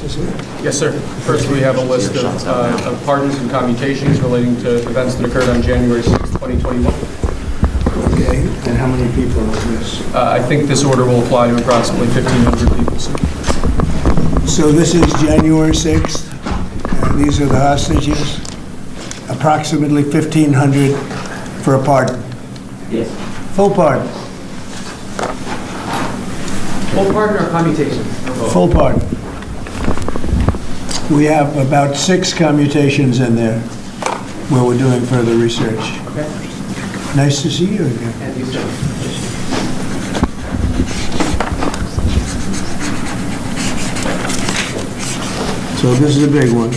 Is it? Yes, sir. First, we have a list of pardons and commutations relating to events that occurred on January 6, 2021. Okay, and how many people is this? I think this order will apply to approximately 1,500 people, sir. So this is January 6th, and these are the hostages, approximately 1,500 for a pardon. Yes. Full pardon. Full pardon or commutation? Full pardon. We have about 6 commutations in there where we're doing further research. Okay. Nice to see you again. And you, sir. So this is a big one.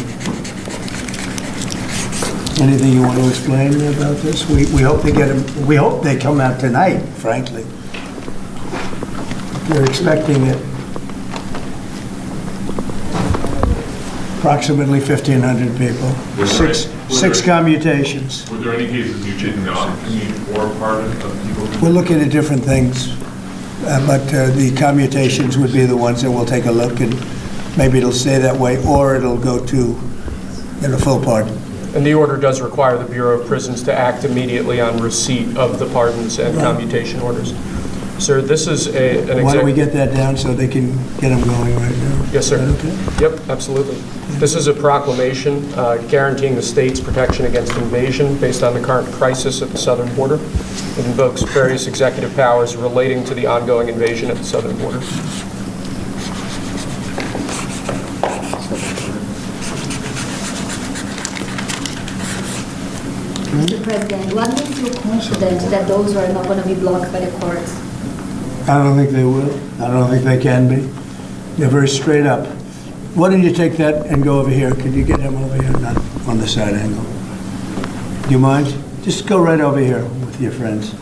Anything you want to explain about this? We hope they get them. We hope they come out tonight, frankly. We're expecting it. Approximately 1,500 people. Six commutations. Were there any cases you did not commute or pardon of people? We're looking at different things, but the commutations would be the ones that we'll take a look, and maybe it'll stay that way, or it'll go to a full pardon. And the order does require the Bureau of Prisons to act immediately on receipt of the pardons and commutation orders. Sir, this is an Why don't we get that down so they can get them going right now? Yes, sir. Is that okay? Yep, absolutely. This is a proclamation guaranteeing the state's protection against invasion based on the current crisis at the southern border. It invokes various executive powers relating to the ongoing invasion at the southern border. Mr. President, what makes you confident that those are not going to be blocked by the courts? I don't think they will. I don't think they can be. They're very straight up. Why don't you take that and go over here? Could you get him over here, not on the side angle? Do you mind? Just go right over here with your friends.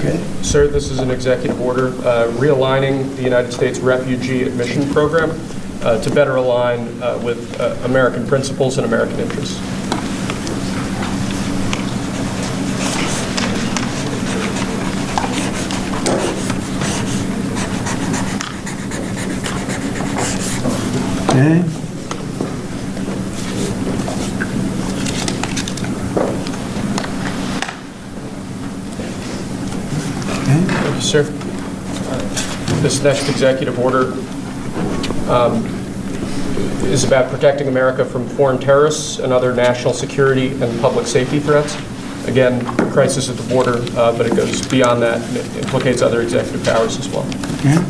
Okay? Sir, this is an executive order realigning the United States Refugee Admission Program to better align with American principles and American interests. Okay? Thank you, sir. This next executive order is about protecting America from foreign terrorists and other national security and public safety threats. Again, crisis at the border, but it goes beyond that and it implicates other executive powers as well. Okay?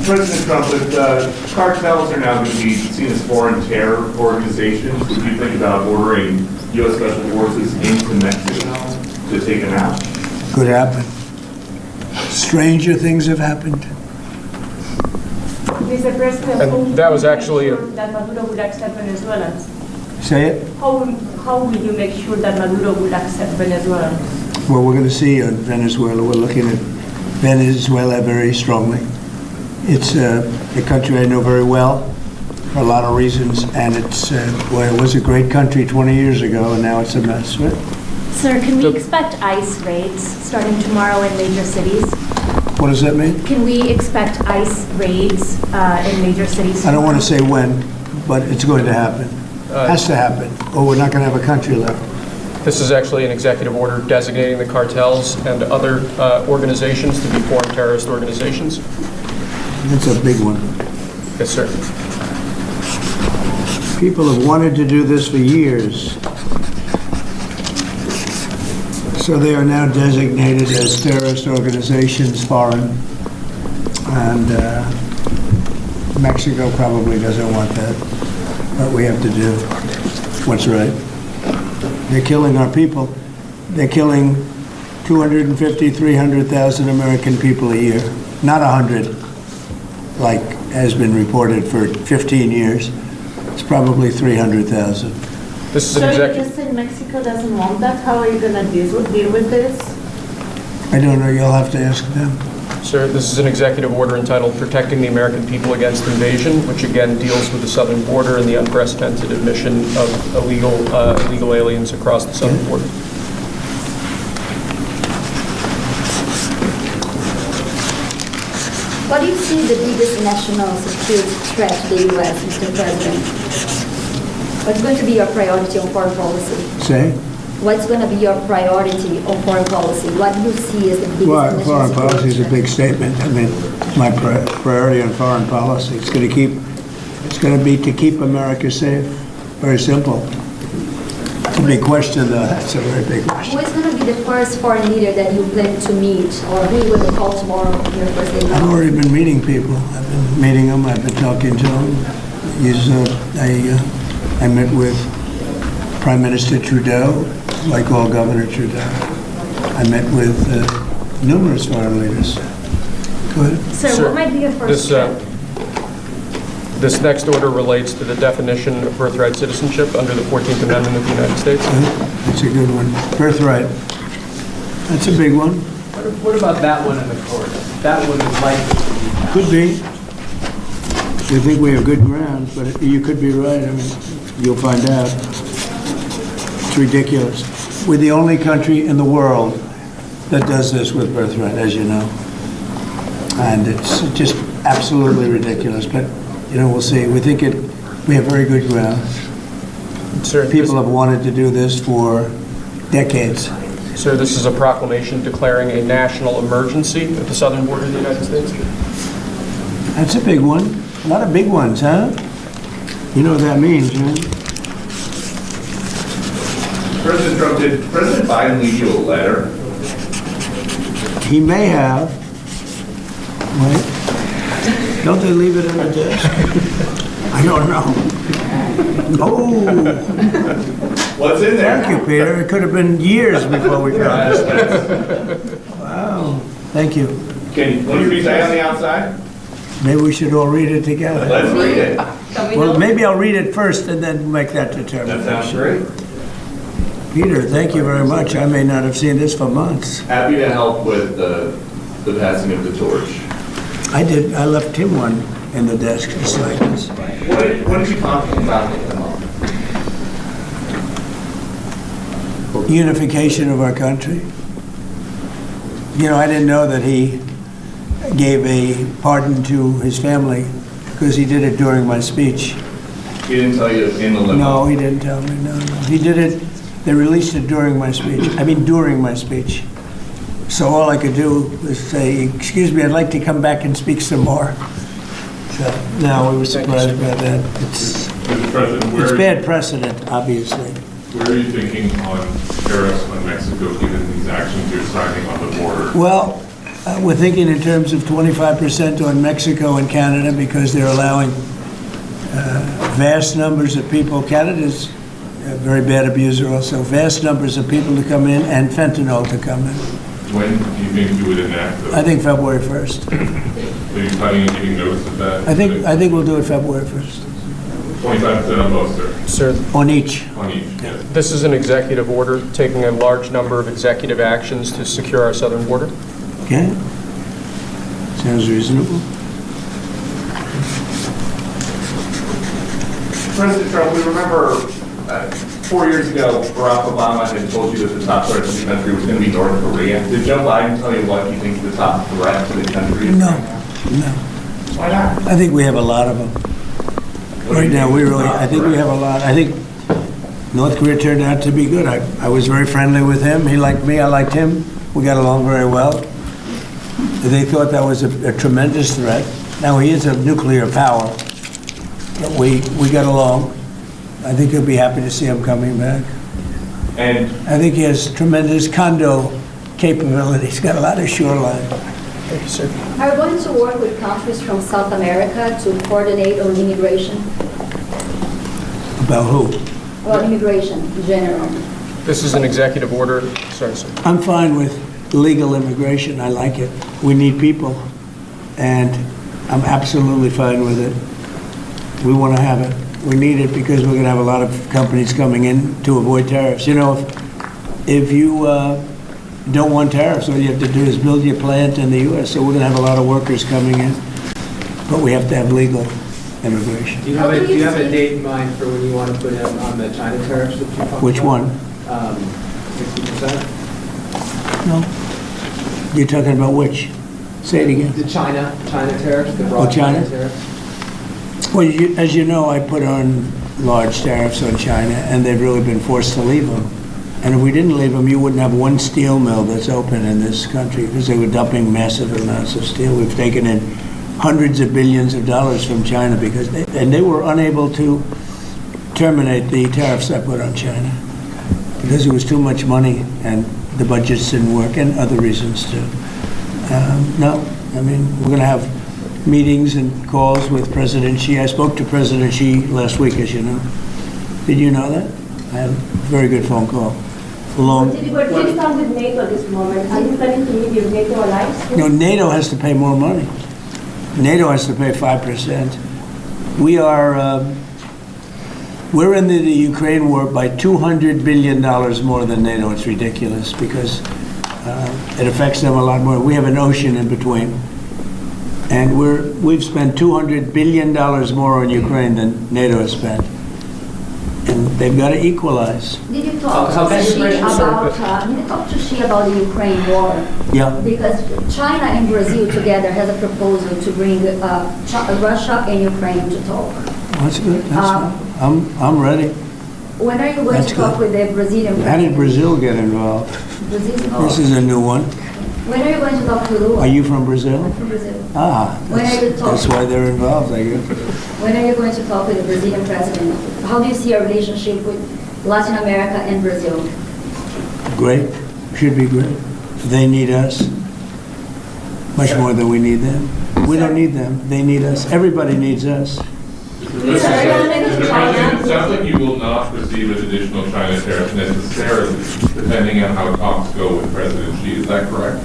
President Trump, if cartels are now going to be seen as foreign terror organizations, would you think about ordering U.S. Special Forces into Mexico to take them out? Could happen. Stranger things have happened. Mr. President, And that was actually that Maduro would accept Venezuelans. Say it? How will you make sure that Maduro would accept Venezuelans? Well, we're going to see on Venezuela. We're looking at Venezuela very strongly. It's a country I know very well for a lot of reasons, and it's well, it was a great country 20 years ago, and now it's a mess, right? Sir, can we expect ICE raids starting tomorrow in major cities? What does that mean? Can we expect ICE raids in major cities I don't want to tomorrow? say when, but it's going to happen. Has to happen, or we're not going to have a country left. This is actually an executive order designating the cartels and other organizations to be foreign terrorist organizations. It's a big one. Yes, sir. People have wanted to do this for years. So they are now designated as terrorist organizations, foreign, and Mexico probably doesn't want that, but we have to do what's right. They're killing our people. They're killing 250, 300,000 American people a year, not 100, like has been reported for 15 years. It's probably 300,000. This is an So you executive. just said Mexico doesn't want that? How are you going to deal with this? I don't know, you'll have to ask them. Sir, this is an executive order entitled Protecting the American People Against Invasion, which again deals with the southern border and the unprecedented admission of illegal aliens across the southern border. What do you see the biggest national security threat to the U.S., Mr. President? What's going to be your priority on foreign policy? Say? What's going to be your priority on foreign policy? What do you see as the biggest Well, national foreign security policy is a threat? big statement. I mean, my priority on foreign policy, it's going to be to keep America safe. Very simple. It's a big question, though. That's a very big Who question. is going to be the first foreign leader that you plan to meet, or who you will call tomorrow on your first day? I've already been meeting people. I've been meeting them. I've been talking to them. I met with Prime Minister Trudeau, like all Governor Trudeau. I met with numerous foreign leaders. Go ahead. Sir, what might be your first step? This next order relates to the definition of birthright citizenship under the 14th Amendment of the United States. That's a good one. Birthright. That's a big one. What about that one in the court? That one is likely to be passed. Could be. We think we have good ground, but you could be right. I mean, you'll find out. It's ridiculous. We're the only country in the world that does this with birthright, as you know. And it's just absolutely ridiculous. But, you know, we'll see. We think we have very good ground. Sir, People have wanted to do this for decades. Sir, this is a proclamation declaring a national emergency at the southern border of the United States. That's a big one. A lot of big ones, huh? You know what that means, right? President Trump, did President Biden leave you a letter? He may have. Wait. Don't they leave it on the desk? I don't know. Oh, What's in there? thank you, Peter. It could have been years before we found this. Wow. Thank you. Can you read that on the outside? Maybe we should all read it together. Let's read it. Well, maybe I'll read it first and then make that That determination. sounds great. Peter, thank you very much. I may not have seen this for months. Happy to help with the passing of the torch. I did. I left him one in the desk just like this. What did you talk about with him? Unification of our country. You know, I didn't know that he gave a pardon to his family because he did it during my speech. He didn't tell you in the limo? No, he didn't tell me. No. He did it. They released it during my speech. I mean, during my speech. So all I could do was say, "Excuse me, I'd like to come back and speak some more." So no, we were surprised by that. Mr. President, It's bad precedent, obviously. where are you thinking on tariffs on Mexico, given these actions you're signing on the border? Well, we're thinking in terms of 25% on Mexico and Canada because they're allowing vast numbers of people. Canada's a very bad abuser also. Vast numbers of people to come in and fentanyl to come in. When do you think you would enact those? I think February 1st. Are you planning on giving notice of that? I think we'll do it February 1st. 25% on both, sir, Sir, On each. on each, yes. this is an executive order taking a large number of executive actions to secure our southern border. Okay? Sounds reasonable. President Trump, we remember 4 years ago, Barack Obama had told you that the top threat to the country was going to be North Korea. Did Joe Biden tell you what he thinks the top threat to the country is? No, right now? no. Why not? I think we have a lot of them. What do Right you now, think is the top I think we threat? have a lot. I think North Korea turned out to be good. I was very friendly with him. He liked me, I liked him. We got along very well. They thought that was a tremendous threat. Now, he is a nuclear power, but we got along. I think he'll be happy to see him coming back. And I think he has tremendous condo capability. He's got a lot of shoreline. Thank you, sir. Are you going to work with countries from South America to coordinate on immigration? About who? Well, immigration in general. This is an executive order. Sorry, sir. I'm fine with legal immigration. I like it. We need people, and I'm absolutely fine with it. We want to have it. We need it because we're going to have a lot of companies coming in to avoid tariffs. You know, if you don't want tariffs, all you have to do is build your plant in the U.S. So we're going to have a lot of workers coming in, but we have to have legal immigration. Do you have a date in mind for when you want to put in on the China tariffs that you talked about? Which one? 60%? No. You're talking about which? Say it again. The China tariffs, the Oh, broad China? tariffs. Well, as you know, I put on large tariffs on China, and they've really been forced to leave them. And if we didn't leave them, you wouldn't have one steel mill that's open in this country, because they were dumping massive amounts of steel. We've taken in hundreds of billions of dollars from China because they were unable to terminate the tariffs I put on China because it was too much money and the budgets didn't work, and other reasons too. No, I mean, we're going to have meetings and calls with President Xi. I spoke to President Xi last week, as you know. Did you know that? I had a very good phone call. But please start with NATO at this moment. Are you planning to meet your NATO allies? No, NATO has to pay more money. NATO has to pay 5%. We're in the Ukraine war by $200 billion more than NATO. It's ridiculous because it affects them a lot more. We have an ocean in between. And we've spent $200 billion more on Ukraine than NATO has spent. And they've got to equalize. Did you talk How to can you Xi mention- about the Ukraine war? Yeah. Because China and Brazil together has a proposal to bring Russia and Ukraine to talk. That's good. That's good. I'm ready. When are you going That's to talk good. with the Brazilian How did president? Brazil get involved? Brazil? This is a new one. When are you going to talk to Lula? Are you from Brazil? I'm from Brazil. Ah, When are you talking? that's why they're involved, I guess. When are you going to talk with the Brazilian president? How do you see our relationship with Latin America and Brazil? Great, should be great. They need us much more than we need them. We don't need them, they need us. Everybody needs us. Mr. President, it sounds like you will not proceed with additional China tariffs necessarily, depending on how talks go with President Xi. Is that correct?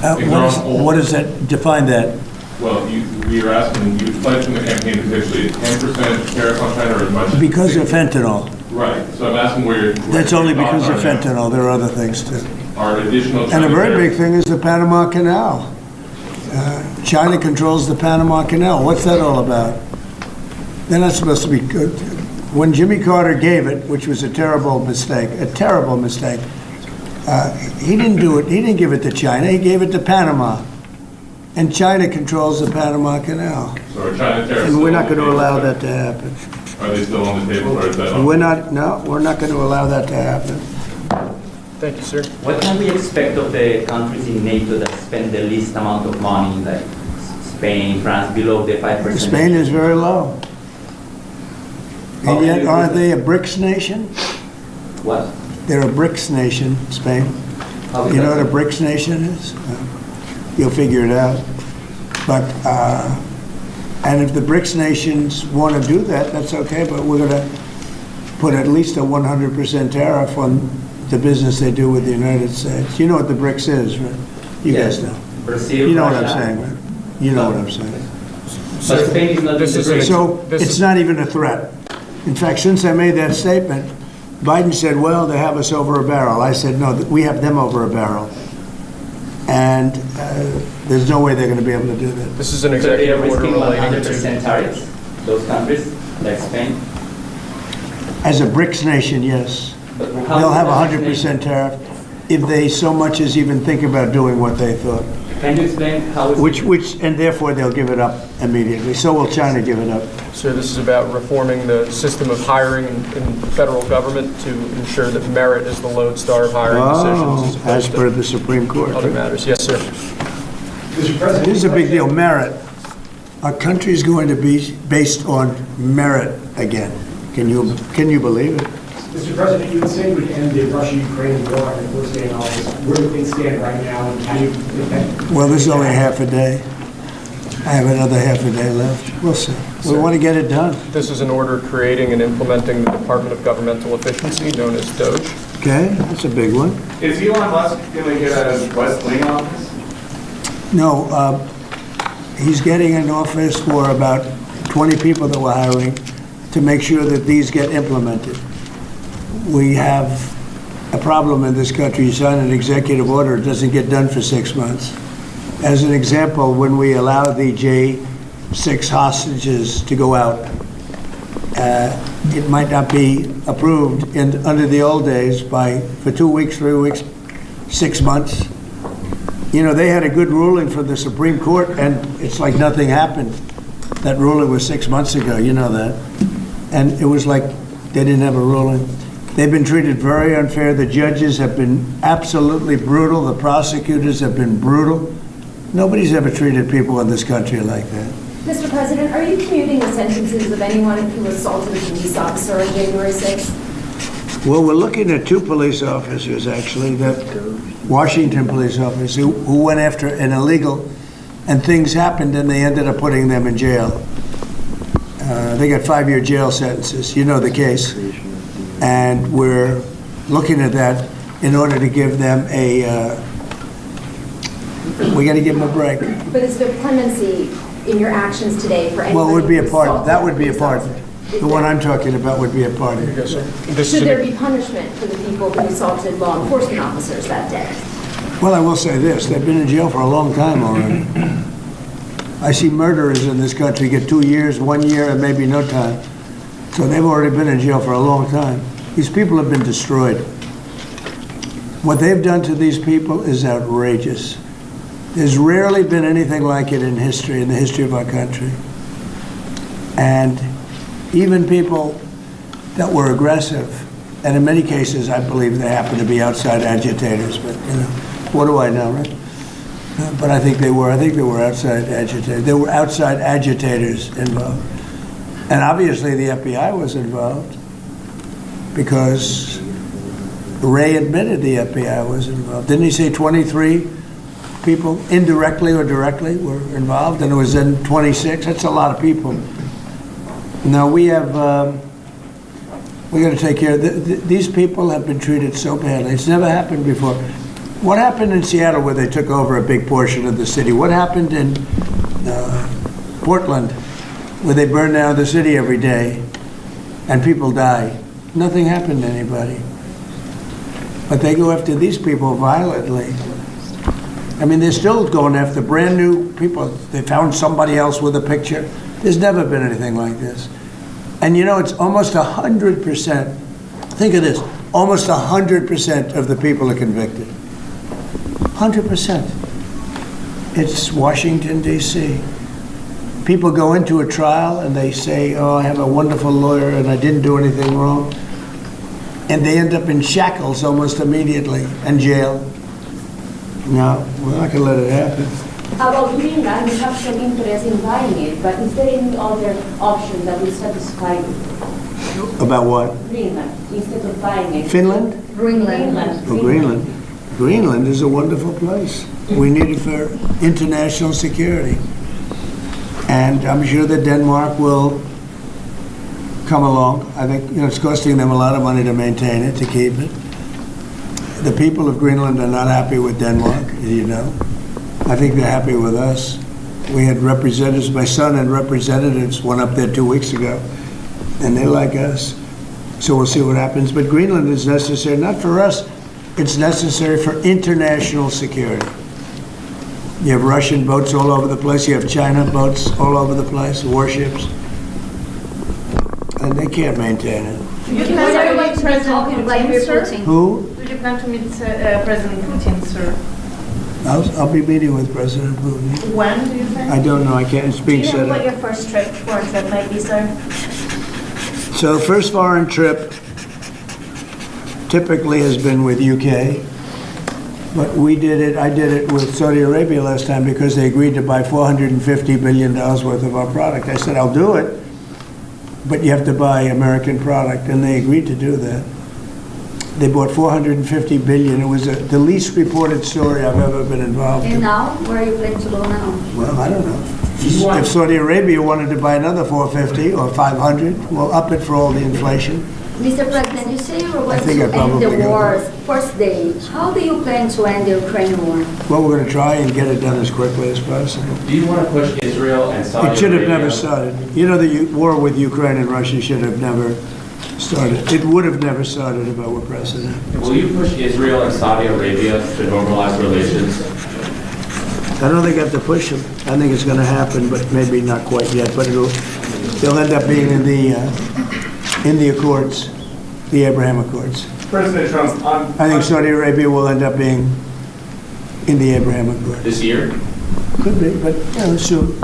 What does that, define that? Well, we are asking, you pledged in the campaign potentially a 10% tariff on China or as much as... Because of fentanyl. Right, so I'm asking where... That's only because of fentanyl, there are other things too. Are additional China And a very tariffs- big thing is the Panama Canal. China controls the Panama Canal. What's that all about? They're not supposed to be good. When Jimmy Carter gave it, which was a terrible mistake, he didn't do it. He didn't give it to China. He gave it to Panama. And China controls the Panama Canal. So are China tariffs... And we're still not on going the to table, allow sir? that to happen. Are they still on the table or is that... on- We're not going to allow that to happen. Thank you, sir. What can we expect of the countries in NATO that spend the least amount of money, like Spain, France, below the 5%? Spain is very low. And yet, aren't they a BRICS nation? What? They're a BRICS nation, Spain. How is You know that? what a BRICS nation is? You'll figure it out. But, and if the BRICS nations want to do that, that's okay, but we're going to put at least a 100% tariff on the business they do with the United States. You know what the BRICS is, right? You Yes. guys know. Brazil, You know what I'm Russia. saying, right? You know what I'm saying. But Spain is not in This the is BRICS. So This it's is- not even a threat. In fact, since I made that statement, Biden said, well, they have us over a barrel. I said, no, we have them over a barrel. And there's no way they're going to be able to do that. This is an So they are executive order risking relating 100% to... tariffs, those countries, like Spain? As a BRICS nation, yes. But how They'll have does a that 100% tariff if they so much as even think about doing what they thought. Can you explain how it's... Which, and therefore they'll give it up immediately. So will China give it up. Sir, this is about reforming the system of hiring in federal government to ensure that merit is the lodestar of hiring decisions Oh, as as per opposed the Supreme Court. to other matters. Yes, sir. Mr. President. This is a big deal, merit. Our country's going to be based on merit again. Can you believe it? Mr. President, you would say you would end the Russia-Ukraine war on your first day in office. Where do things stand right now, and how do you think that... Well, this is only half a day. I have another half a day left. We'll see. We want to get it done. This is an order creating and implementing the Department of Governmental Efficiency, known as DOGE. Okay, that's a big one. Is Elon Musk going to get a West Wing office? No, he's getting an office for about 20 people that we're hiring to make sure that these get implemented. We have a problem in this country. You sign an executive order, it doesn't get done for 6 months. As an example, when we allowed the J6 hostages to go out, it might not be approved under the old days for 2 weeks, 3 weeks, 6 months. You know, they had a good ruling from the Supreme Court, and it's like nothing happened. That ruling was 6 months ago, you know that. And it was like they didn't have a ruling. They've been treated very unfair. The judges have been absolutely brutal. The prosecutors have been brutal. Nobody's ever treated people in this country like that. Mr. President, are you commuting the sentences of anyone who assaulted a police officer on January 6th? Well, we're looking at 2 police officers, actually, that Washington police officers who went after an illegal, and things happened, and they ended up putting them in jail. They got 5-year jail sentences. You know the case. And we're looking at that in order to give them we got to give them a break. But is there clemency in your actions today for anyone? Well, it would be a who part, assaulted that would be a police part. officer? The one I'm talking about would be a part of it. Yes, sir. This is Should an- there be punishment for the people who assaulted law enforcement officers that day? Well, I will say this, they've been in jail for a long time already. I see murderers in this country get 2 years, 1 year, and maybe no time. So they've already been in jail for a long time. These people have been destroyed. What they've done to these people is outrageous. There's rarely been anything like it in history, in the history of our country. And even people that were aggressive, and in many cases, I believe they happen to be outside agitators, but, you know, what do I know, right? But I think they were outside agitators. There were outside agitators involved. And obviously the FBI was involved because Ray admitted the FBI was involved. Didn't he say 23 people indirectly or directly were involved, and it was then 26? That's a lot of people. Now we got to take care of these people have been treated so badly. It's never happened before. What happened in Seattle where they took over a big portion of the city? What happened in Portland where they burn down the city every day and people die? Nothing happened to anybody. But they go after these people violently. I mean, they're still going after brand new people. They found somebody else with a picture. There's never been anything like this. And you know, it's almost 100%. Think of this. Almost 100% of the people are convicted. 100%. It's Washington, D.C. People go into a trial and they say, oh, I have a wonderful lawyer and I didn't do anything wrong. And they end up in shackles almost immediately and jail. No, we're not going to let it happen. About Greenland, you have some interest in buying it, but is there any other option that will satisfy you? About what? Greenland, instead of buying it. Finland? Greenland. Oh, Greenland. Greenland is a wonderful place. We need it for international security. And I'm sure that Denmark will come along. I think, you know, it's costing them a lot of money to maintain it, to keep it. The people of Greenland are not happy with Denmark, as you know. I think they're happy with us. We had representatives, my son and representatives went up there 2 weeks ago, and they like us. So we'll see what happens. But Greenland is necessary, not for us, it's necessary for international security. You have Russian boats all over the place, you have China boats all over the place, warships, and they can't maintain it. Do you plan to meet President Putin, sir? Who? Do you plan to meet President Putin, sir? I'll be meeting with President Putin. When do you think? I don't know, I can't, it's being Do you set know what up. your first trip for a trip might be, sir? So the first foreign trip typically has been with UK, but I did it with Saudi Arabia last time because they agreed to buy $450 billion worth of our product. I said, I'll do it, but you have to buy American product, and they agreed to do that. They bought $450 billion. It was the least reported story I've ever been involved And in. now, where are you planning to go now? Well, I don't know. If Saudi Arabia wanted to buy another 450 or 500, we'll up it for all the inflation. Mr. President, you say you were going think to I'd probably end the go war's first day. How do you plan to end the Ukraine war? Well, we're going to try and get it done as quickly as possible. Do you want to push Israel and Saudi It should have Arabia? never started. You know, the war with Ukraine and Russia should have never started. It would have never started if I were president. Will you push Israel and Saudi Arabia to normalize relations? I don't think I have to push them. I think it's going to happen, but maybe not quite yet. But they'll end up being in the Accords, the Abraham Accords. President Trump, I think Saudi Arabia will end up being in the Abraham Accords. This year? Could be, but, soon,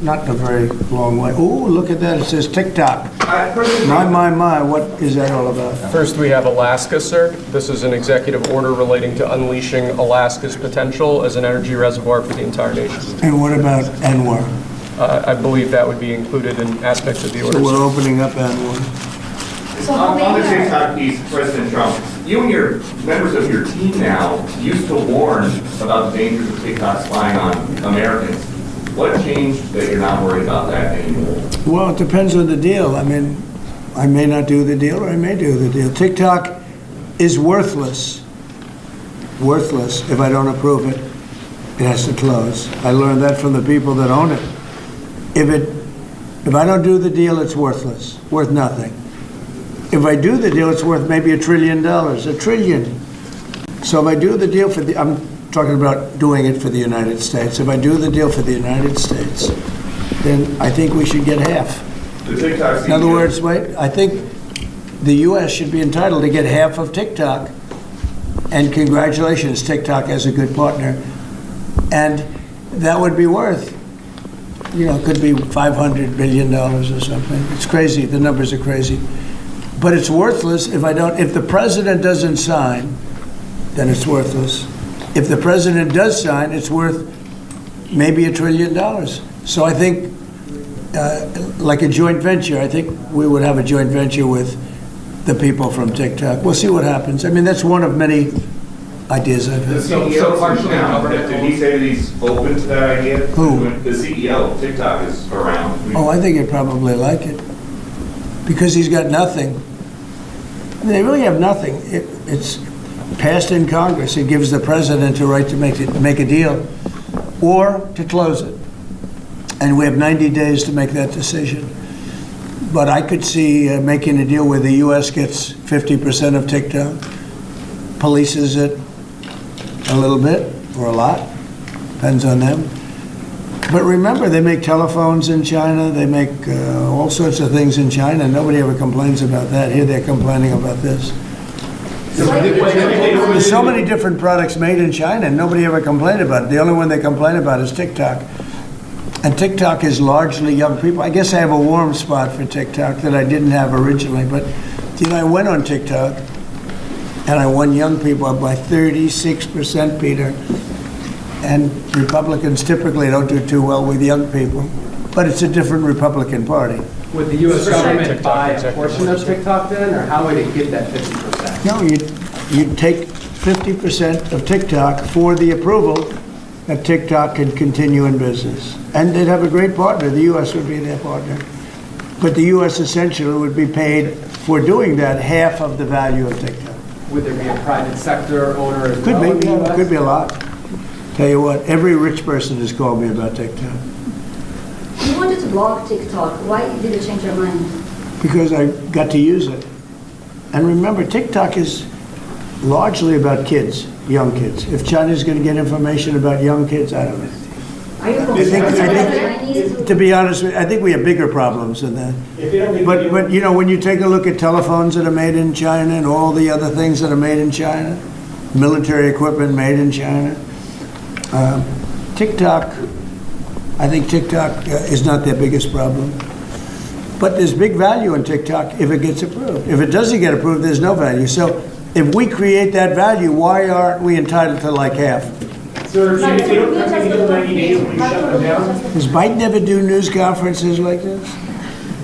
not in a very long way. Oh, look at that, it says TikTok. My, what is that all about? First, we have Alaska, sir. This is an executive order relating to unleashing Alaska's potential as an energy reservoir for the entire nation. And what about ANWR? I believe that would be included in aspects of the So we're orders. opening up ANWR. On the TikTok piece, President Trump, you and your members of your team now used to warn about the dangers of TikTok spying on Americans. What changed that you're not worried about that anymore? Well, it depends on the deal. I mean, I may not do the deal, or I may do the deal. TikTok is worthless if I don't approve it. It has to close. I learned that from the people that own it. If I don't do the deal, it's worthless, worth nothing. If I do the deal, it's worth maybe $1 trillion, $1 trillion. So if I do the deal I'm talking about doing it for the United States. If I do the deal for the United States, then I think we should get half. The TikTok In other words, I think the U.S. should be entitled to get half of TikTok. And congratulations, TikTok as a good partner. And that would be worth, could be $500 billion or something. It's crazy. The numbers are crazy. But it's worthless if the president doesn't sign, then it's worthless. If the president does sign, it's worth maybe $1 trillion. So I think, like a joint venture, I think we would have a joint venture with the people from TikTok. We'll see what happens. I mean, that's one of many ideas I've The had. CEO partially now, did he say that he's open to that idea? Who? The CEO of TikTok is around. Oh, I think he'd probably like it. Because he's got nothing. I mean, they really have nothing. It's passed in Congress. It gives the president a right to make a deal or to close it. And we have 90 days to make that decision. But I could see making a deal where the U.S. gets 50% of TikTok, polices it a little bit or a lot, depends on them. But remember, they make telephones in China, they make all sorts of things in China. Nobody ever complains about that. Here they're complaining about this. There's so many different products made in China, and nobody ever complained about it. The only one they complain about is TikTok. And TikTok is largely young people. I guess I have a warm spot for TikTok that I didn't have originally. But, I went on TikTok, and I won young people up by 36%, Peter. And Republicans typically don't do too well with young people. But it's a different Republican Party. Would the U.S. government buy a portion of TikTok then, or how would it get that 50%? No, you'd take 50% of TikTok for the approval that TikTok could continue in business. And they'd have a great partner. The U.S. would be their partner. But the U.S. essentially would be paid for doing that half of the value of TikTok. Would there be a private sector owner as Could well in the be, U.S.? could be a lot. Tell you what, every rich person has called me about TikTok. You wanted to block TikTok. Why did you change your mind? Because I got to use it. And remember, TikTok is largely about kids, young kids. If China's going to get information about young kids, I don't know. Are you I think, concerned? to be honest with you, I think we have bigger problems than that. If they don't make But, the deal- when you take a look at telephones that are made in China and all the other things that are made in China, military equipment made in China, TikTok, I think TikTok is not their biggest problem. But there's big value in TikTok if it gets approved. If it doesn't get approved, there's no value. So if we create that value, why aren't we entitled to like half? Sir, if they don't have to deal 90 days, will you shut them down? Does Biden ever do news conferences like this?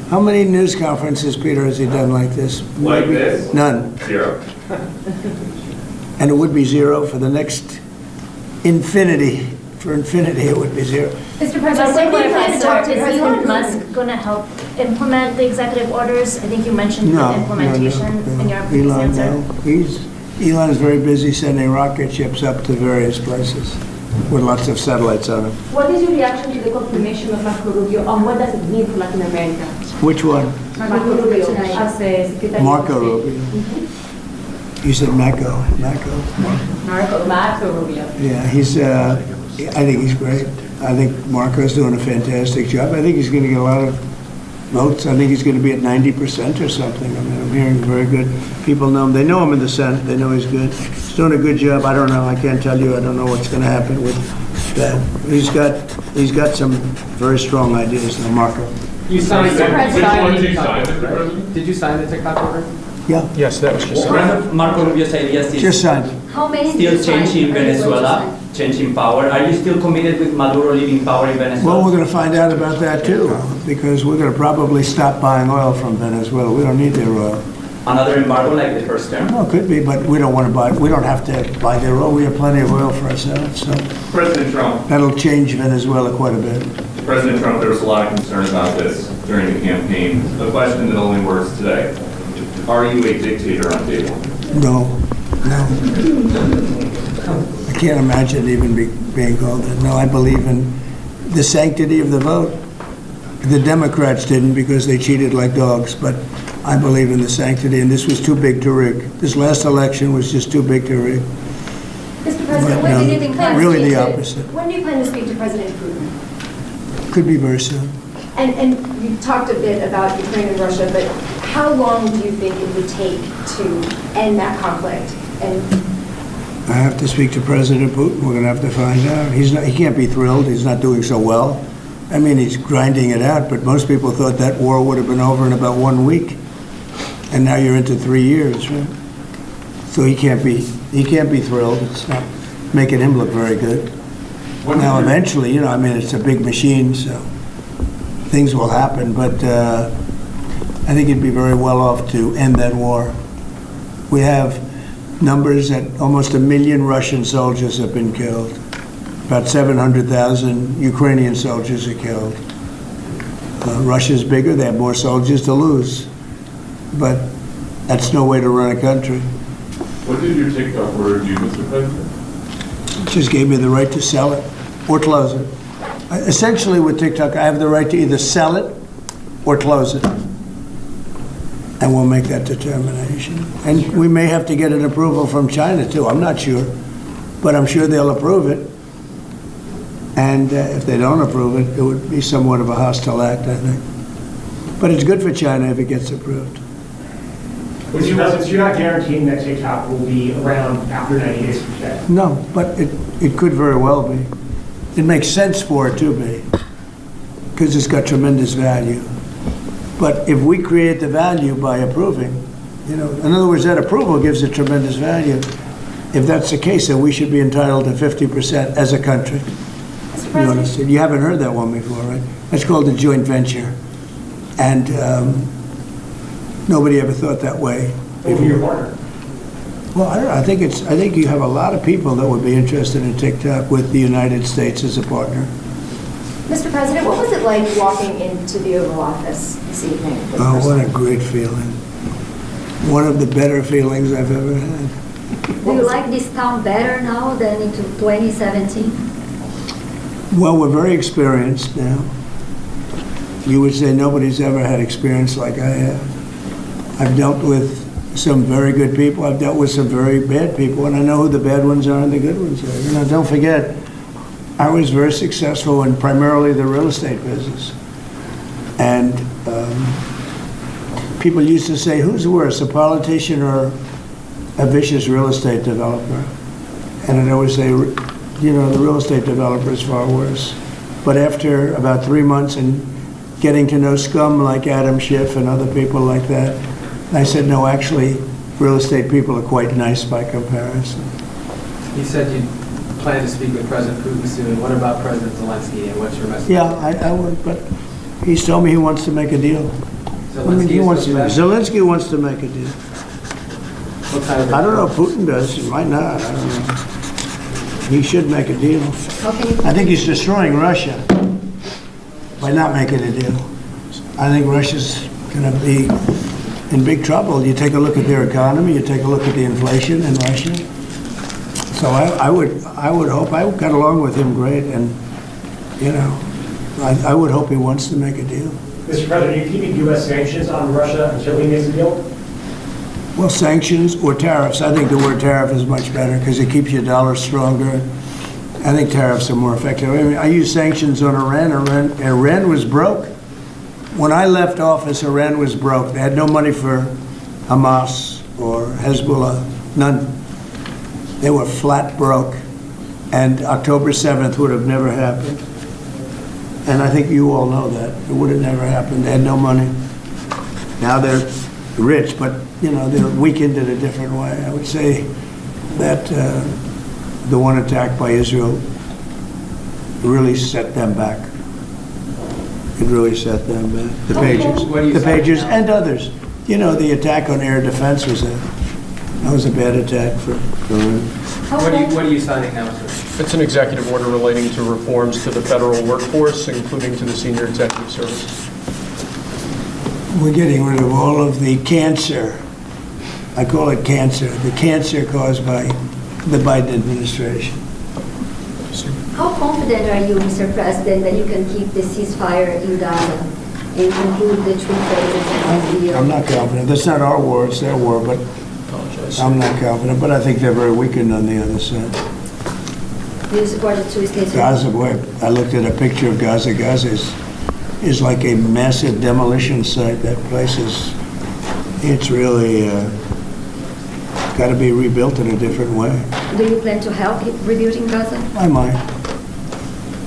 How many news conferences, Peter, has he done like this? Like this? None. 0. And it would be 0 for the next infinity. For infinity, it would be 0. Mr. Just to clarify, sir, is President, Elon Musk going to help implement the executive orders? I think you mentioned the implementation in your previous Elon, answer. Elon is very busy sending rocket ships up to various places with lots of satellites on them. What is your reaction to the confirmation of Marco Rubio, and what does it mean for Latin America? Which one? Marco Rubio as a Secretary Marco of State. Rubio. You said Marco. Marco Rubio. Yeah, I think he's great. I think Marco's doing a fantastic job. I think he's going to get a lot of votes. I think he's going to be at 90% or something. I mean, I'm hearing very good. People know him. They know him in the Senate. They know he's good. He's doing a good job. I don't know. I can't tell you. I don't know what's going to happen with that. He's got some very strong ideas, though, Marco. You signed Which one did you sign, Mr. President? Did you sign the TikTok order? Yeah, Yes, that was just. One of Marco Rubio's ideas just is signed. How many did you still sign? changing Are you going to Venezuela, sign? changing power. Are you still committed with Maduro leaving power in Venezuela? Well, we're going to find out about that, too, because we're going to probably stop buying oil from Venezuela. We don't need their oil. Another embargo like the first term? Well, it could be, but we don't want to buy, we don't have to buy their oil. We have plenty of oil for ourselves, so President Trump, that'll change Venezuela quite a bit. President Trump, there was a lot of concern about this during the campaign. A question that only works today. Are you a dictator on day one? No. I can't imagine even being called that. No, I believe in the sanctity of the vote. The Democrats didn't because they cheated like dogs, but I believe in the sanctity, and this was too big to rig. This last election was just too big to rig. Mr. President, But, when no, do you plan to really speak the to- opposite. When do you plan to speak to President Putin? Could be very soon. And you talked a bit about Ukraine and Russia, but how long do you think it would take to end that conflict? And I have to speak to President Putin. We're going to have to find out. He can't be thrilled. He's not doing so well. I mean, he's grinding it out, but most people thought that war would have been over in about 1 week. And now you're into 3 years, right? So he can't be thrilled. It's not making him look very good. Now, eventually, you know, I mean, it's a big machine, so things will happen, but I think he'd be very well off to end that war. We have numbers that almost 1 million Russian soldiers have been killed. About 700,000 Ukrainian soldiers are killed. Russia's bigger, they have more soldiers to lose. But that's no way to run a country. What did your TikTok order do, Mr. President? It just gave me the right to sell it or close it. Essentially with TikTok, I have the right to either sell it or close it. And we'll make that determination. And we may have to get an approval from China too, I'm not sure. But I'm sure they'll approve it. And if they don't approve it, it would be somewhat of a hostile act, I think. But it's good for China if it gets approved. Mr. President, you're not guaranteeing that TikTok will be around after 90 days from today? No, but it could very well be. It makes sense for it to be, because it's got tremendous value. But if we create the value by approving, you know, in other words, that approval gives it tremendous value. If that's the case, then we should be entitled to 50% as a country. You understand? You haven't heard that one before, right? That's called a joint venture. And nobody ever thought that way. Over your partner? Well, I don't know. I think you have a lot of people that would be interested in TikTok with the United States as a partner. Mr. President, what was it like walking into the Oval Office this evening? for the Oh, first what a time? great feeling. One of the better feelings I've ever had. Do you like this town better now than in 2017? Well, we're very experienced now. You would say nobody's ever had experience like I have. I've dealt with some very good people. I've dealt with some very bad people, and I know who the bad ones are and the good ones are. You know, don't forget, I was very successful in primarily the real estate business. And people used to say, who's worse, a politician or a vicious real estate developer? And I'd always say, you know, the real estate developer is far worse. But after about 3 months and getting to know scum like Adam Schiff and other people like that, I said, no, actually, real estate people are quite nice by comparison. You said you plan to speak with President Putin soon. What about President Zelensky, and what's your message? Yeah, I would, but he's told me he wants to make a deal. Zelensky wants to make a deal. What kind of I don't know if Putin does, he might not, I don't know. He should make a deal. I think he's destroying Russia by not making a deal. I think Russia's going to be in big trouble. You take a look at their economy, you take a look at the inflation in Russia. So I would hope, I got along with him great, and, you know, I would hope he wants to make a deal. Mr. President, are you keeping U.S. sanctions on Russia until he makes a deal? Well, sanctions or tariffs. I think the word tariff is much better because it keeps your dollar stronger. I think tariffs are more effective. I mean, I use sanctions on Iran. Iran was broke. When I left office, Iran was broke. They had no money for Hamas or Hezbollah, none. They were flat broke. And October 7th would have never happened. And I think you all know that. It would have never happened. They had no money. Now they're rich, but, you know, they're weakened in a different way. I would say that the one attack by Israel really set them back. It really set them back. The Pagers, What do you the say Pagers now? and others. You know, the attack on air defense was that was a bad attack for What are you signing now, sir? It's an executive order relating to reforms to the federal workforce, including to the senior executive service. We're getting rid of all of the cancer. I call it cancer. The cancer caused by the Biden administration. How confident are you, Mr. President, that you can keep the ceasefire in Gaza and conclude the 3 phases of the deal? I'm not confident. That's not our war, it's their war, but Apologize. I'm not confident. But I think they're very weakened on the other side. Do you support the 2 states? Gaza, boy, I looked at a picture of Gaza. Gaza is like a massive demolition site. That place it's really got to be rebuilt in a different way. Do you plan to help rebuilding Gaza? I might.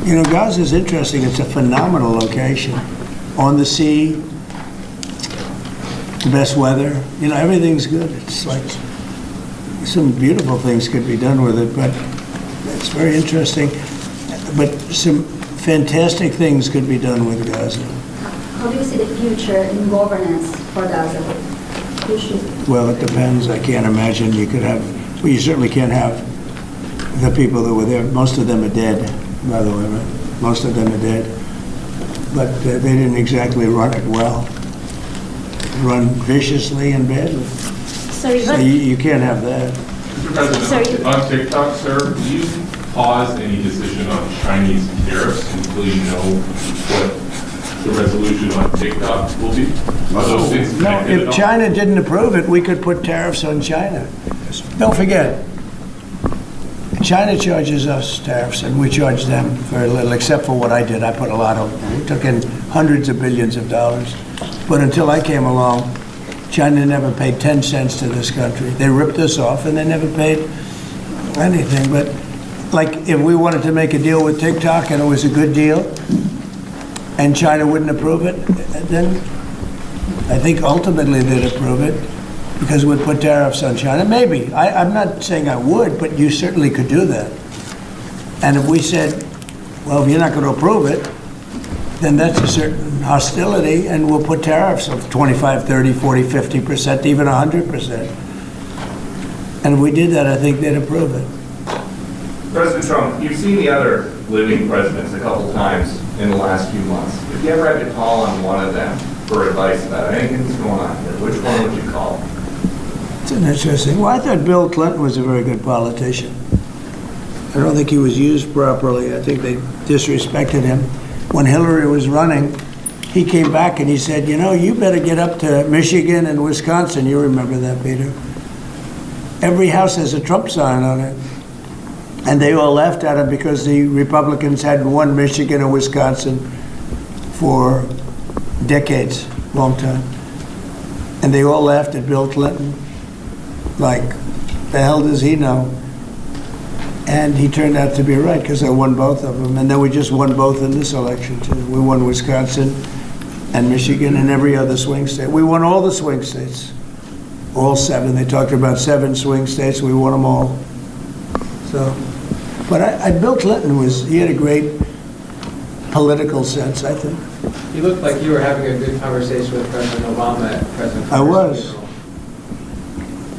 You know, Gaza is interesting. It's a phenomenal location. On the sea, the best weather. You know, everything's good. It's like some beautiful things could be done with it, but it's very interesting. But some fantastic things could be done with Gaza. How do you see the future in governance for Gaza? Who should? Well, it depends. I can't imagine you could have, well, you certainly can't have the people that were there. Most of them are dead, by the way, right? Most of them are dead. But they didn't exactly run it well. Run viciously and badly. So So you can't have that. Mr. President, Sorry. on TikTok, sir, do you pause any decision on Chinese tariffs until you know what the resolution on TikTok will be? Are those things No, connected at if all? China didn't approve it, we could put tariffs on China. Don't forget, China charges us tariffs, and we charge them very little, except for what I did. I put a lot of, we took in hundreds of billions of dollars. But until I came along, China never paid 10 cents to this country. They ripped us off, and they never paid anything. But like, if we wanted to make a deal with TikTok, and it was a good deal, and China wouldn't approve it, then I think ultimately they'd approve it, because we'd put tariffs on China. Maybe. I'm not saying I would, but you certainly could do that. And if we said, well, if you're not going to approve it, then that's a certain hostility, and we'll put tariffs of 25, 30, 40, 50%, even 100%. And if we did that, I think they'd approve it. President Trump, you've seen the other living presidents a couple times in the last few months. If you ever had to call on one of them for advice about anything that's going on here, which one would you call? It's an interesting. Well, I thought Bill Clinton was a very good politician. I don't think he was used properly. I think they disrespected him. When Hillary was running, he came back and he said, you know, you better get up to Michigan and Wisconsin. You remember that, Peter? Every house has a Trump sign on it. And they all laughed at him because the Republicans had won Michigan and Wisconsin for decades, long time. And they all laughed at Bill Clinton. Like, the hell does he know? And he turned out to be right, because I won both of them. And then we just won both in this election, too. We won Wisconsin and Michigan and every other swing state. We won all the swing states, all 7. They talked about 7 swing states. We won them all. So, but Bill Clinton he had a great political sense, I think. You looked like you were having a good conversation with President Obama at President I was. funeral.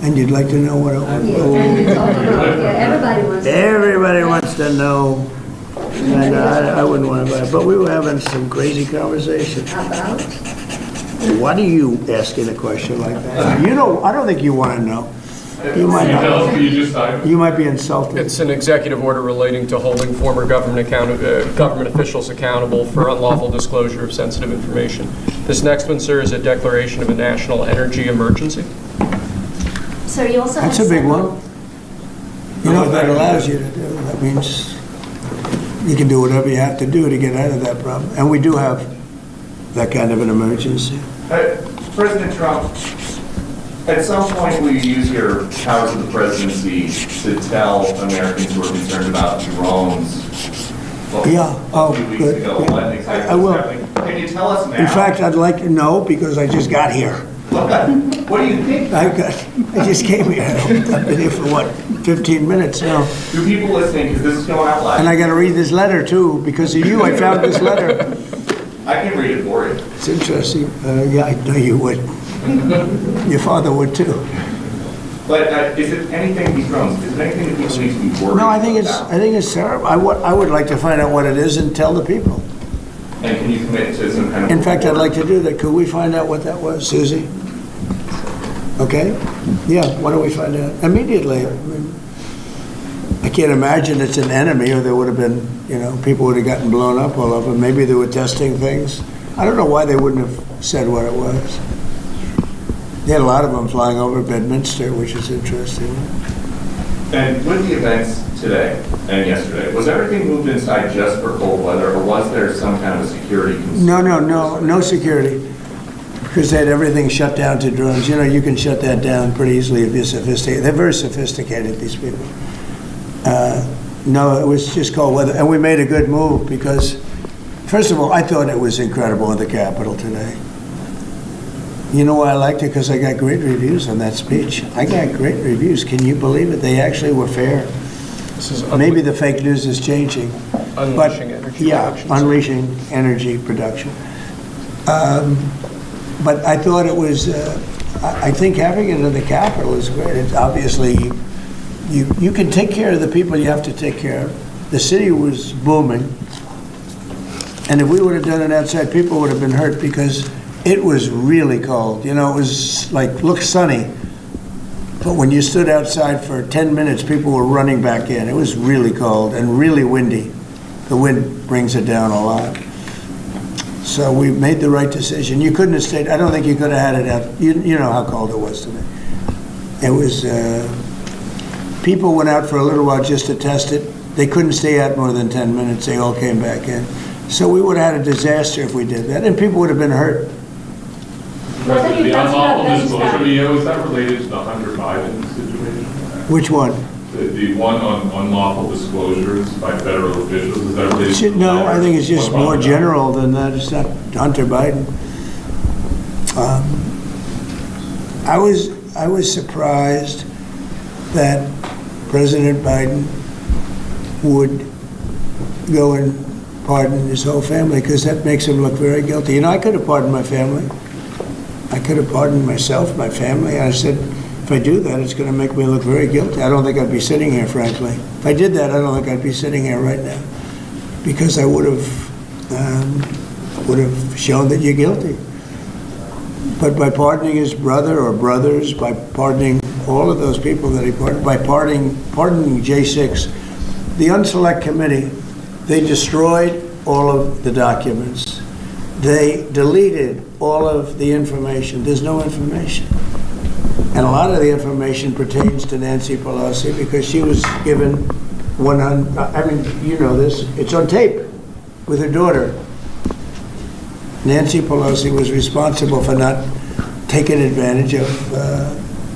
And you'd like to know what it was? Everybody wants to. Everybody wants to know. And I wouldn't want to buy it. But we were having some crazy conversation. About? Why are you asking a question like that? You know, I don't think you want to know. You might Can you tell us not. what you just signed? You might be insulted. It's an executive order relating to holding former government officials accountable for unlawful disclosure of sensitive information. This next one, sir, is a declaration of a national energy emergency. So you also That's have a big several- one. You know what that allows you to do? That means you can do whatever you have to do to get out of that problem. And we do have that kind of an emergency. President Trump, at some point will you use your powers of the presidency to tell Americans who are concerned about drones? Yeah, oh, A few weeks good. ago, Yeah. what exactly I will. was happening? Can you tell us now? In fact, I'd like to know because I just got here. What do you think? I just came here. I've been here for, what, 15 minutes now. Do people listening, because this is going out live? And I got to read this letter, too. Because of you, I found this letter. I can read it for you. It's interesting. Yeah, I know you would. Your father would, too. But is it anything, these drones, is it anything that people need to be worried about? No, I think it's terrible. I would like to find out what it is and tell the people. And can you commit to some kind of... In fact, I'd report? like to do that. Could we find out what that was, Susie? Okay? Yeah, why don't we find out? Immediately. I can't imagine it's an enemy or there would have been, people would have gotten blown up all over. Maybe they were testing things. I don't know why they wouldn't have said what it was. They had a lot of them flying over Bedminster, which is interesting. And with the events today and yesterday, was everything moved inside just for cold weather, or was there some kind of a security concern? No security. Because they had everything shut down to drones. You can shut that down pretty easily if you're sophisticated. They're very sophisticated, these people. No, it was just cold weather. And we made a good move because, first of all, I thought it was incredible in the Capitol today. You know why I liked it? Because I got great reviews on that speech. I got great reviews. Can you believe it? They actually were fair. This is Maybe the fake news is changing. unleashing energy Yeah, production. unleashing energy production. But I thought it was, I think having it in the Capitol is great. It's obviously, you can take care of the people you have to take care of. The city was booming. And if we would have done it outside, people would have been hurt because it was really cold. It was looked sunny. But when you stood outside for 10 minutes, people were running back in. It was really cold and really windy. The wind brings it down a lot. So we made the right decision. You couldn't have stayed, I don't think you could have had it out. You know how cold it was today. It was, people went out for a little while just to test it. They couldn't stay out more than 10 minutes. They all came back in. So we would have had a disaster if we did that, and people would have been hurt. What are you The talking unlawful about disclosure this video, is that related to the Hunter Biden situation? Which one? The one on unlawful disclosures by federal officials, is that related to? No, I think it's just What more about that? general than that. It's not Hunter Biden. I was surprised that President Biden would go and pardon his whole family, because that makes him look very guilty. I could have pardoned my family. I could have pardoned myself, my family. I said, if I do that, it's going to make me look very guilty. I don't think I'd be sitting here, frankly. If I did that, I don't think I'd be sitting here right now, because I would have shown that you're guilty. But by pardoning his brother or brothers, by pardoning all of those people that he pardoned, by pardoning J6, the Unselect Committee, they destroyed all of the documents. They deleted all of the information. There's no information. And a lot of the information pertains to Nancy Pelosi because she was given 100, I mean, you know this, it's on tape with her daughter. Nancy Pelosi was responsible for not taking advantage of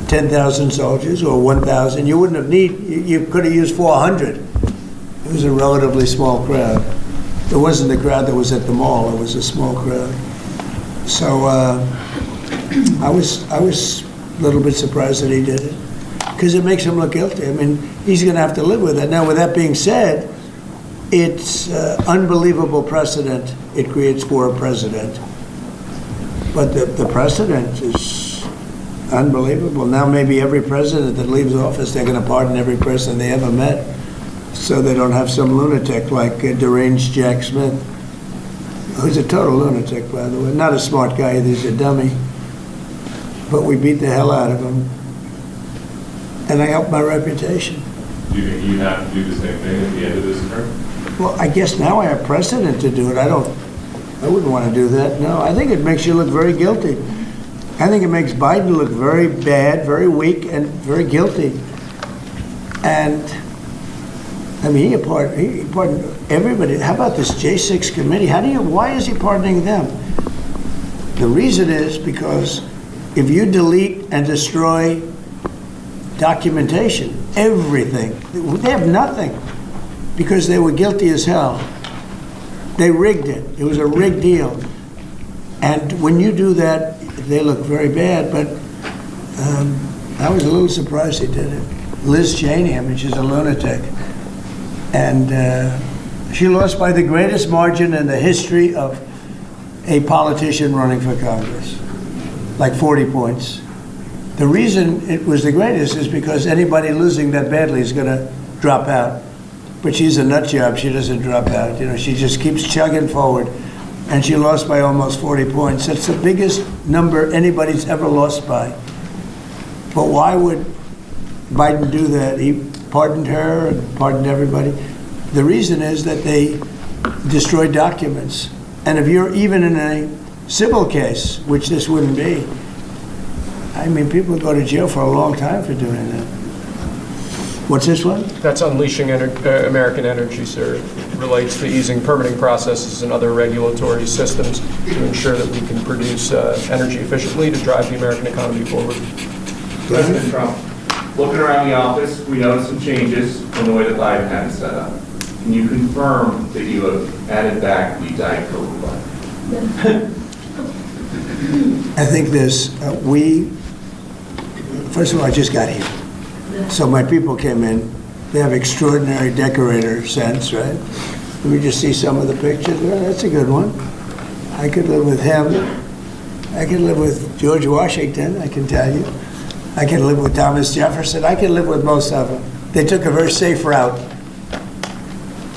10,000 soldiers or 1,000. You wouldn't have you could have used 400. It was a relatively small crowd. It wasn't the crowd that was at the mall, it was a small crowd. So I was a little bit surprised that he did it, because it makes him look guilty. I mean, he's going to have to live with it. Now, with that being said, it's unbelievable precedent it creates for a president. But the precedent is unbelievable. Now maybe every president that leaves office, they're going to pardon every person they ever met, so they don't have some lunatic like deranged Jack Smith, who's a total lunatic, by the way. Not a smart guy, he's a dummy. But we beat the hell out of him. And I helped my reputation. Do you think you'd have to do the same thing at the end of this term? Well, I guess now I have precedent to do it. I wouldn't want to do that, no. I think it makes you look very guilty. I think it makes Biden look very bad, very weak, and very guilty. And, I mean, he pardoned everybody. How about this J6 committee? Why is he pardoning them? The reason is because if you delete and destroy documentation, everything, they have nothing because they were guilty as hell. They rigged it. It was a rigged deal. And when you do that, they look very bad, but I was a little surprised they did it. Liz Cheney, I mean, she's a lunatic. And she lost by the greatest margin in the history of a politician running for Congress, like 40 points. The reason it was the greatest is because anybody losing that badly is going to drop out. But she's a nut job. She doesn't drop out. You know, she just keeps chugging forward. And she lost by almost 40 points. That's the biggest number anybody's ever lost by. But why would Biden do that? He pardoned her and pardoned everybody. The reason is that they destroyed documents. And if you're even in a civil case, which this wouldn't be, I mean, people go to jail for a long time for doing that. What's this one? That's unleashing American energy, sir. It relates to easing permitting processes and other regulatory systems to ensure that we can produce energy efficiently to drive the American economy forward. President Trump, looking around the office, we noticed some changes in the way that Biden had it set up. Can you confirm that you have added back the Diet Coke button? I think this, first of all, I just got here. So my people came in. They have extraordinary decorator sense, right? Let me just see some of the pictures. Well, that's a good one. I could live with him. I could live with George Washington, I can tell you. I can live with Thomas Jefferson. I can live with most of them. They took a very safe route.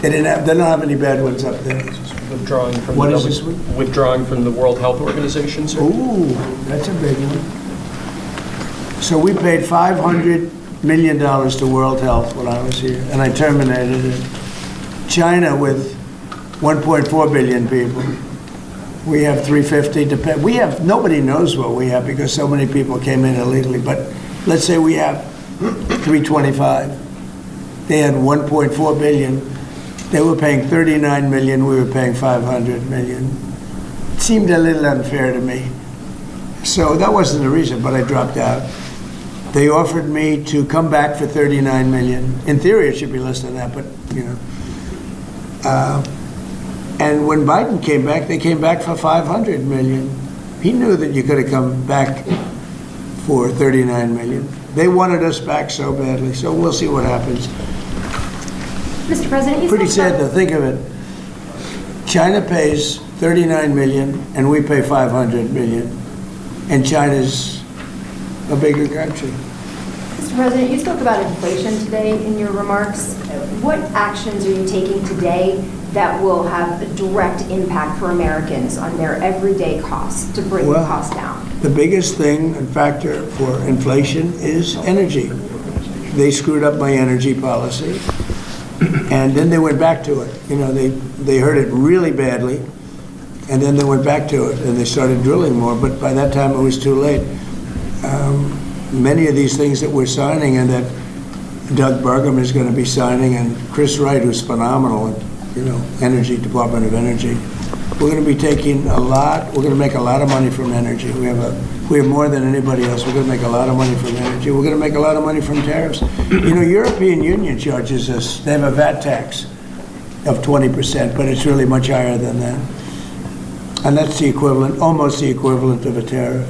They don't have any bad ones up there. Withdrawing from What the is this one? Withdrawing from the World Health Organization, sir. Ooh, that's a big one. So we paid $500 million to World Health when I was here, and I terminated it. China with 1.4 billion people. We have 350 to pay. Nobody knows what we have because so many people came in illegally, but let's say we have 325. They had 1.4 billion. They were paying 39 million, we were paying 500 million. It seemed a little unfair to me. So that wasn't the reason, but I dropped out. They offered me to come back for 39 million. In theory, it should be less than that, but, you know. And when Biden came back, they came back for 500 million. He knew that you could have come back for 39 million. They wanted us back so badly, so we'll see what happens. Mr. President, you Pretty spoke sad to about- think of it. China pays 39 million and we pay 500 million. And China's a bigger country. Mr. President, you spoke about inflation today in your remarks. What actions are you taking today that will have a direct impact for Americans on their everyday costs to bring the Well, cost down? The biggest thing and factor for inflation is energy. They screwed up my energy policy. And then they went back to it. You know, they heard it really badly, and then they went back to it, and they started drilling more, but by that time it was too late. Many of these things that we're signing and that Doug Burgum is going to be signing, and Chris Wright, who's phenomenal at, Energy, Department of Energy, we're going to be taking we're going to make a lot of money from energy. We have more than anybody else. We're going to make a lot of money from energy. We're going to make a lot of money from tariffs. European Union charges us, they have a VAT tax of 20%, but it's really much higher than that. And that's the equivalent, almost the equivalent of a tariff.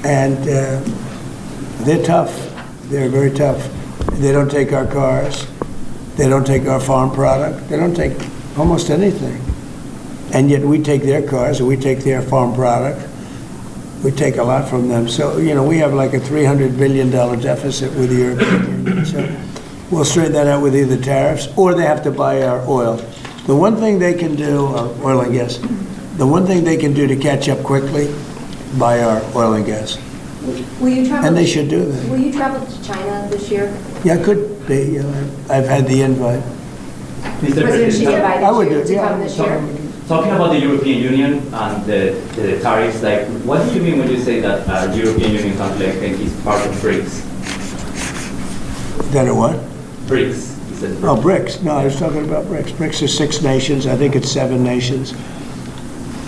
And they're tough. They're very tough. They don't take our cars. They don't take our farm product. They don't take almost anything. And yet we take their cars and we take their farm product. We take a lot from them. So, we have like a $300 billion deficit with the European Union. So we'll straighten that out with either tariffs or they have to buy our oil. The one thing they can do, oil and gas, the one thing they can do to catch up quickly, buy our oil and gas. Will you travel? And they should do that. Will you travel to China this year? Yeah, it could be. I've had the invite. Mr. President Xi President, I would invited do, you to yeah. come this year? talking about the European Union and the tariffs, like, what do you mean when you say that European Union country like is part of BRICS? That are what? BRICS. You said BRICS. Oh, BRICS. No, I was talking about BRICS. BRICS is 6 nations. I think it's 7 nations.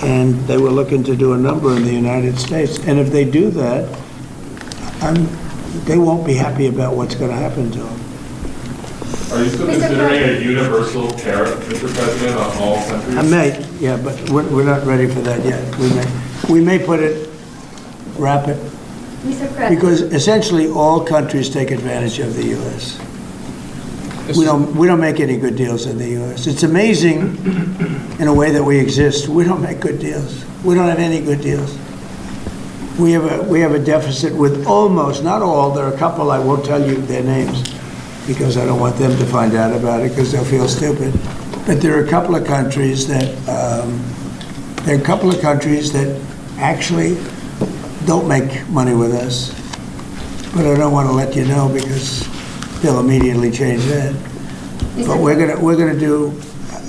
and they were looking to do a number in the United States. And if they do that, they won't be happy about what's going to happen to them. Are you still considering a universal tariff, Mr. President, on all countries? I may, yeah, but we're not ready for that yet. We may put it, wrap it, Mr. President. because essentially all countries take advantage of the U.S. We don't make any good deals in the U.S. It's amazing in a way that we exist. We don't make good deals. We don't have any good deals. We have a deficit with almost, not all, there are a couple, I won't tell you their names because I don't want them to find out about it because they'll feel stupid. But there are a couple of countries that actually don't make money with us. But I don't want to let you know because they'll immediately change that. But we're gonna do,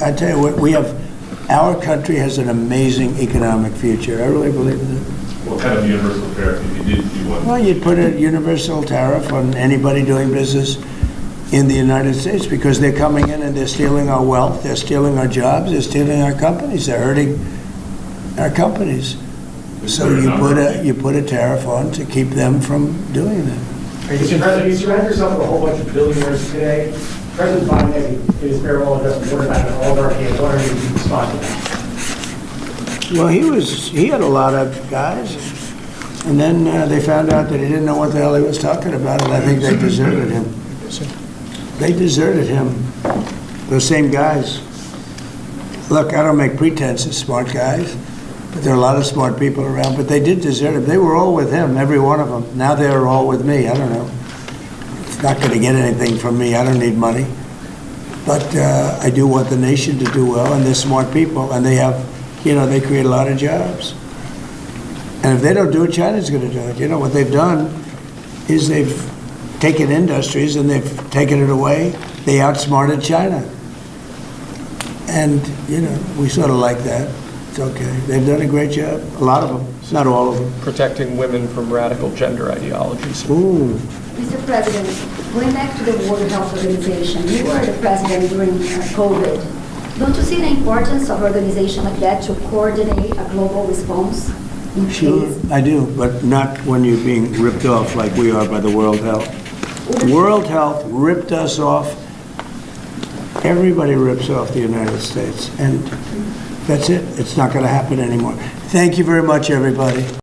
I tell you what, our country has an amazing economic future. I really believe that. What kind of universal tariff if you did do one? Well, you'd put a universal tariff on anybody doing business in the United States because they're coming in and they're stealing our wealth, they're stealing our jobs, they're stealing our companies, they're hurting our companies. So you put a tariff on to keep them from doing that. Mr. President, you surround yourself with a whole bunch of billionaires today. President Biden, in his farewell address, warned about an oligarchy. What are your response to that? Well, he had a lot of guys, and then they found out that he didn't know what the hell he was talking about, and I think they deserted him. They deserted him, those same guys. Look, I don't make pretenses, smart guys, but there are a lot of smart people around, but they did desert him. They were all with him, every one of them. Now they're all with me, I don't know. It's not going to get anything from me, I don't need money. But I do want the nation to do well, and they're smart people, and they have, they create a lot of jobs. And if they don't do it, China's going to do it. What they've done is they've taken industries and they've taken it away. They outsmarted China. And, we sort of like that. It's okay. They've done a great job. A lot of them, not all of them. Protecting women from radical gender ideologies. Ooh. Mr. President, going back to the World Health Organization, you were the president during COVID. Don't you see the importance of an organization like that to coordinate a global response? Sure, I do, but not when you're being ripped off like we are by the World Health. World Health ripped us off. Everybody rips off the United States, and that's it. It's not going to happen anymore. Thank you very much, everybody.